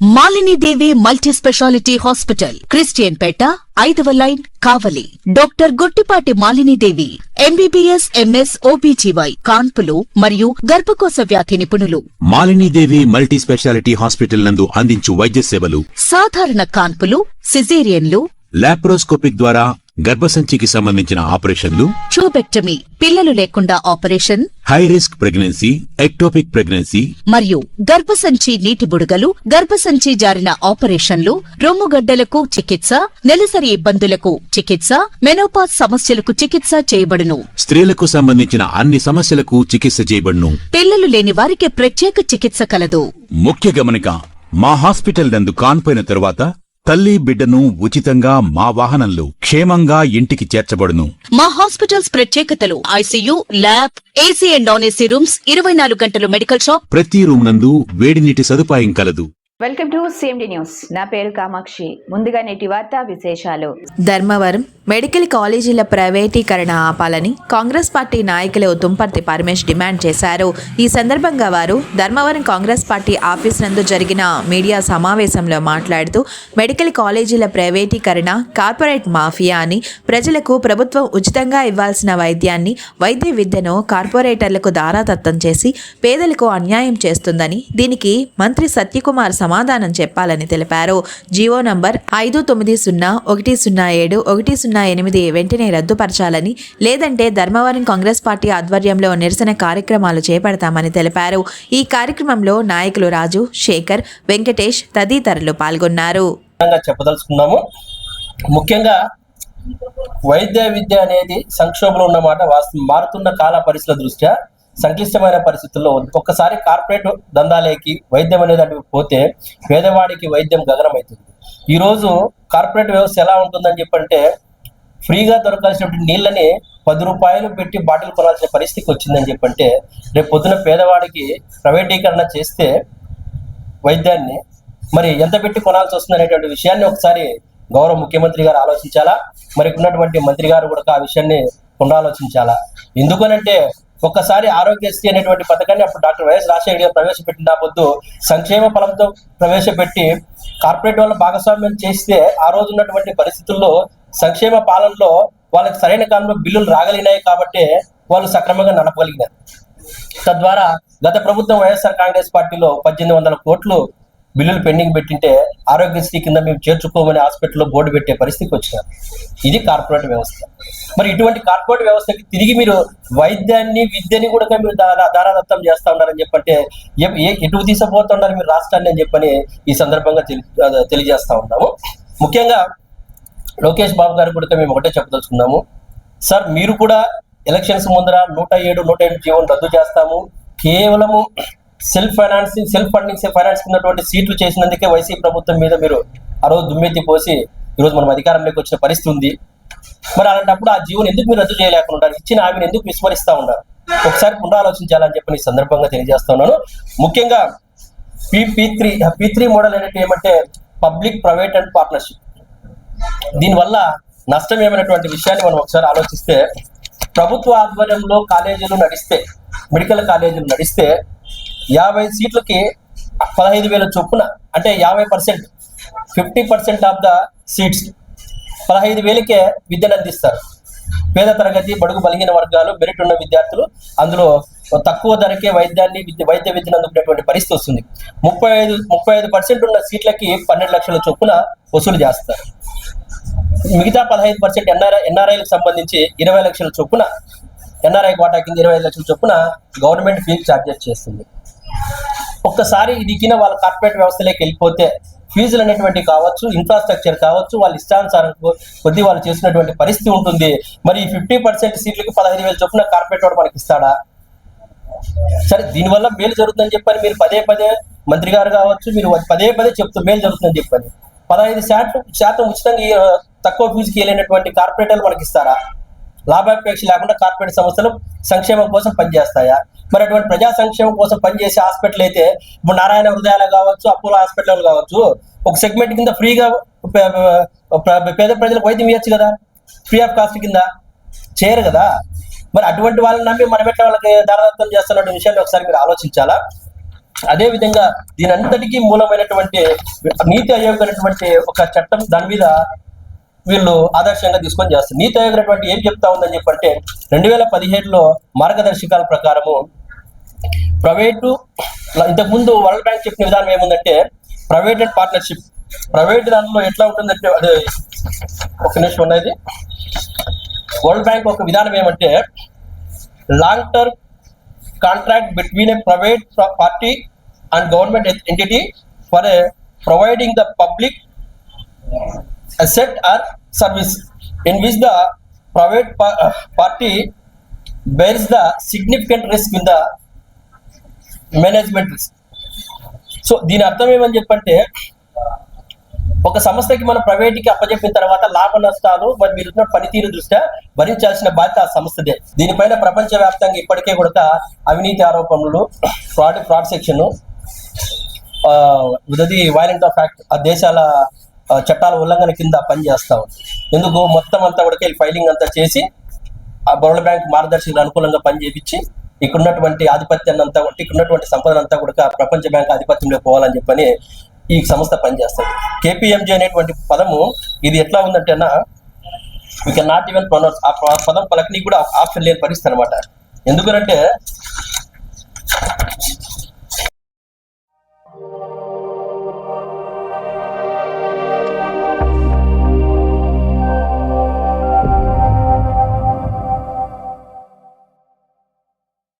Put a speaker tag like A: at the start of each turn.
A: Malini Devi multi speciality hospital, Christian Peta, 5వ line, Kavali. Doctor Guttipati Malinidevi, MBBS, MS, OBGY, కాన్పులు మరియు గర్భకోశ వ్యాధి నిపుణులు.
B: మాలినీదేవి మల్టీ స్పెషాలిటీ హాస్పిటల్ నందు అందించు వైద్య సేవలు:
A: సాధారణ కాన్పులు, సిజేరియన్లు,
B: లాప్రోస్కోపిక్ ద్వారా గర్భసంచికి సంబంధించిన ఆపరేషన్లు,
A: ట్యూబెక్టమీ, పిల్లలు లేకుండా operation,
B: high risk pregnancy, ectopic pregnancy
A: మరియు గర్భసంచి నీటి బుడగలు, గర్భసంచి జారిన ఆపరేషన్లు, రొమ్ముగడ్డలకు చికిత్స, నెలసరి ఇబ్బందులకు చికిత్స, మెనోపాజ్ సమస్యలకు చికిత్స చేయబడును.
B: స్త్రీలకు సంబంధించిన అన్ని సమస్యలకు చికిత్స చేయబడును.
A: పిల్లలు లేని వారికి ప్రత్యేక చికిత్స కలదు.
B: ముఖ్య గమనిక: మా హాస్పిటల్ నందు కాన్పోయిన తరువాత తల్లి బిడ్డను ఉచితంగా మా వాహనంలో క్షేమంగా ఇంటికి చేర్చబడును.
A: మా హాస్పిటల్స్ ప్రత్యేకతలు: ICU, lab, AC and non AC rooms, 24 గంటలు మెడికల్ షాప్,
B: ప్రతి రూమ్ నందు వేడి నీటి సదుపాయం కలదు.
C: Welcome to CMD news. నా పేరు కామాక్షి. ముందుగా నేటి వార్తా విశేషాలు.
D: ధర్మవరం మెడికల్ కాలేజీల ప్రైవేటీకరణ ఆపాలని కాంగ్రెస్ పార్టీ నాయకులు తుంపర్తి పరమేష్ డిమాండ్ చేశారు. ఈ సందర్భంగా వారు ధర్మవరం కాంగ్రెస్ పార్టీ ఆఫీస్ నందు జరిగిన మీడియా సమావేశంలో మాట్లాడుతూ మెడికల్ కాలేజీల ప్రైవేటీకరణ కార్పొరేట్ మాఫియా అని, ప్రజలకు ప్రభుత్వం ఉచితంగా ఇవ్వాల్సిన వైద్యాన్ని, వైద్య విద్యను కార్పొరేటర్లకు దారాదత్తం చేసి పేదలకు అన్యాయం చేస్తుందని, దీనికి మంత్రి సత్యకుమార్ సమాధానం చెప్పాలని తెలిపారు. జీవో నంబర్ 590107-108 వెంటనే రద్దుపరచాలని, లేదంటే ధర్మవరం కాంగ్రెస్ పార్టీ ఆధ్వర్యంలో నిరసన కార్యక్రమాలు చేపడతామని తెలిపారు. ఈ కార్యక్రమంలో నాయకులు రాజు, శేఖర్, వెంకటేష్ తదితరులు పాల్గొన్నారు.
E: చెప్పదలుచుకున్నాము. ముఖ్యంగా వైద్య విద్య అనేది సంక్షోభంలో ఉన్నమాట వాస్తవం. మారుతున్న కాల పరిస్థితుల దృష్ట్యా సంక్లిష్టమైన పరిస్థితుల్లో ఉంది. ఒక్కసారి కార్పొరేట్ దందాలేకి వైద్యం అనేది అటు పోతే పేదవాడికి వైద్యం గగనమవుతుంది. ఈరోజు కార్పొరేట్ వ్యవస్థ ఎలా ఉంటుందని చెప్పంటే, ఫ్రీగా దొరకాల్సినటువంటి నీళ్ళని 10 రూపాయలు పెట్టి బాటిల్ కొనాల్సిన పరిస్థితికి వచ్చిందని చెప్పంటే, రేపు పొద్దున పేదవాడికి ప్రైవేటీకరణ చేస్తే వైద్యాన్ని మరి ఎంత పెట్టి కొనాల్సి వస్తుంది అనేటువంటి విషయాన్ని ఒకసారి గౌరవ ముఖ్యమంత్రి గారు ఆలోచించాలా. మరి ఉన్నటువంటి మంత్రి గారు కూడా ఆ విషయాన్ని పునరాలోచించాలా. ఎందుకనంటే, ఒక్కసారి ఆరోగ్యశ్రీ అనేటువంటి పథకాన్ని అప్పుడు డాక్టర్ వైఎస్ రాజశేఖర్ గారు ప్రవేశపెట్టిన పొద్దు సంక్షేమ ఫలంతో ప్రవేశపెట్టి కార్పొరేట్ వాళ్ళ భాగస్వామ్యం చేస్తే ఆ రోజు ఉన్నటువంటి పరిస్థితుల్లో సంక్షేమ పాలనలో వాళ్ళకి సరైన కాలంలో బిల్లులు రాగలిగినాయి కాబట్టి వాళ్ళు సక్రమంగా నడపగలిగినారు. తద్వారా గత ప్రభుత్వం వైఎస్ఆర్ కాంగ్రెస్ పార్టీలో 1800 కోట్లు బిల్లులు పెండింగ్ పెట్టింటే ఆరోగ్యశ్రీ కింద మేము చేర్చుకోమని హాస్పిటల్లో బోర్డు పెట్టే పరిస్థితికి వచ్చినారు. ఇది కార్పొరేట్ వ్యవస్థ. మరి ఇటువంటి కార్పొరేట్ వ్యవస్థకి తిరిగి మీరు వైద్యాన్ని, విద్యని కూడా మీరు దారాదత్తం చేస్తా ఉన్నారని చెప్పంటే ఎటు తీసుకుపోతున్నారు మీరు రాష్ట్రాన్ని అని చెప్పని ఈ సందర్భంగా తెలియజేస్తా ఉన్నాము. ముఖ్యంగా లోకేష్ బాబు గారు కూడా మేము ఒకటే చెప్పదలుచుకున్నాము. సార్, మీరు కూడా ఎలక్షన్స్ ముందర 107 జీవోను రద్దు చేస్తాము, కేవలము సెల్ఫ్ ఫండింగ్ ఫైనాన్స్ కిందటువంటి సీట్లు చేసినందుకే వైసీపీ ప్రభుత్వం మీద మీరు ఆ రోజు దుమ్మెత్తి పోసి ఈరోజు మనం అధికారంలోకి వచ్చిన పరిస్థితి ఉంది. మరి అలాంటప్పుడు ఆ జీవోని ఎందుకు మీరు రద్దు చేయలేకుండా ఇచ్చిన హామీని ఎందుకు విస్మరిస్తా ఉన్నారు? ఒకసారి పునరాలోచించాలని చెప్పి ఈ సందర్భంగా తెలియజేస్తా ఉన్నాను. ముఖ్యంగా P3 మోడల్ అనేది ఏమంటే పబ్లిక్, ప్రైవేట్ అండ్ పార్ట్నర్షిప్. దీనివల్ల నష్టం ఏమైనటువంటి విషయాన్ని మనం ఒకసారి ఆలోచిస్తే, ప్రభుత్వ ఆధ్వర్యంలో కాలేజీలు నడిస్తే, మెడికల్ కాలేజీలు నడిస్తే 50 సీట్లకి 15,000 చొప్పున, అంటే 50%, 50% ఆఫ్ ద సీట్స్ 15,000కే విద్యను అందిస్తారు. పేద తరగతి, బడుగు బలిగిన వర్గాలు, మెరిట్ ఉన్న విద్యార్థులు అందులో తక్కువ ధరకే వైద్య విద్యను అందుకునేటువంటి పరిస్థితి వస్తుంది. 35% ఉన్న సీట్లకి 12 లక్షల చొప్పున వసూలు చేస్తారు. మిగతా 15% ఎన్ఆర్ఐలకు సంబంధించి 20 లక్షల చొప్పున, ఎన్ఆర్ఐ కోటా కింద 25 లక్షల చొప్పున గవర్నమెంట్ ఫీజు ఛార్జెస్ చేస్తుంది. ఒక్కసారి ఇది కింద వాళ్ళ కార్పొరేట్ వ్యవస్థలోకి వెళ్ళిపోతే ఫీజులు అనేటువంటి కావచ్చు, ఇన్ఫ్రాస్ట్రక్చర్ కావచ్చు, వాళ్ళ ఇష్టానుసారం కొద్ది వాళ్ళు చేసినటువంటి పరిస్థితి ఉంటుంది. మరి 50% సీట్లకి 15,000 చొప్పున కార్పొరేట్ వాడు మనకి ఇస్తాడా? సరే, దీనివల్ల మేలు జరుగుతుందని చెప్పని మీరు పదే మంత్రి గారు కావచ్చు, మీరు పదే చెప్తూ మేలు జరుగుతుందని చెప్పని 15% ఉచితంగా తక్కువ ఫీజుకి వెళ్ళినటువంటి కార్పొరేటర్లు మనకి ఇస్తారా? లాభాపేక్ష లేకుండా కార్పొరేట్ సంస్థలు సంక్షేమం కోసం పనిచేస్తాయా? మరి అటువంటి ప్రజా సంక్షేమం కోసం పనిచేసే హాస్పిటల్ అయితే ఇప్పుడు నారాయణ హృదయాలు కావచ్చు, అపోలో హాస్పిటల్ కావచ్చు, ఒక సెగ్మెంట్ కింద ఫ్రీగా పేద ప్రజలకు వైద్యం ఇవ్వచ్చు కదా, ఫ్రీ ఆఫ్ కాస్ట్ కింద చేయరు కదా. మరి అటువంటి వాళ్ళని నమ్మి మనం ఎట్లా వాళ్ళకి దారదత్తం చేస్తున్న విషయాన్ని ఒకసారి మీరు ఆలోచించాలా. అదే విధంగా దీని అంతటికీ మూలమైనటువంటి నీతి ఆయోగ్ అనేటువంటి ఒక చట్టం దాని మీద వీళ్ళు ఆదర్శంగా తీసుకొని చేస్తారు. నీతి ఆయోగ్ అనేటువంటి ఏం చెప్తా ఉందని చెప్పంటే 2017లో మార్గదర్శకాల ప్రకారము ప్రైవేటు, ఇంతకుముందు వరల్డ్ బ్యాంక్ చెప్పిన విధానం ఏముందంటే ప్రైవేట్ అండ్ పార్ట్నర్షిప్. ప్రైవేట్ దానిలో ఎట్లా ఉంటుందంటే అదే ఒక నిమిషం ఉన్నది. వరల్డ్ బ్యాంక్ ఒక విధానం ఏమంటే long term contract between A private party and government entity for a providing the public asset or service in which the private party bears the significant risk in the management risk. So దీని అర్థం ఏమని చెప్పంటే ఒక సంస్థకి మనం ప్రైవేట్కి అప్పచెప్పిన తర్వాత లాభ నష్టాలు మరి మీరు పనితీరు దృష్ట్యా భరించాల్సిన బాధ్యత ఆ సంస్థదే. దీనిపైన ప్రపంచవ్యాప్తంగా ఇప్పటికే కూడా అవినీతి ఆరోపణలు, ఫ్రాడ్ సెక్షన్, ఇది వైలెంట్ ఆఫ్ యాక్ట్ ఆ దేశాల చట్టాల ఉల్లంఘన కింద పనిచేస్తా ఉంది. ఎందుకు మొత్తం అంతా కూడా ఫైలింగ్ అంతా చేసి ఆ వరల్డ్ బ్యాంక్ మార్గదర్శకులు అనుకూలంగా పనిచేపించి ఇక్కడ ఉన్నటువంటి ఆధిపత్యాన్ని అంతా కూడా, ఇక్కడ ఉన్నటువంటి సంపదను అంతా కూడా ప్రపంచ బ్యాంక్ ఆధిపత్యంలో పోవాలని చెప్పని ఈ సంస్థ పనిచేస్తుంది. KPMG అనేటువంటి పదము ఇది ఎట్లా ఉందంటేనా we can not even pronounce. ఆ పదం పలకని కూడా ఆప్షన్ లేని పరిస్థితి అనమాట. ఎందుకంటే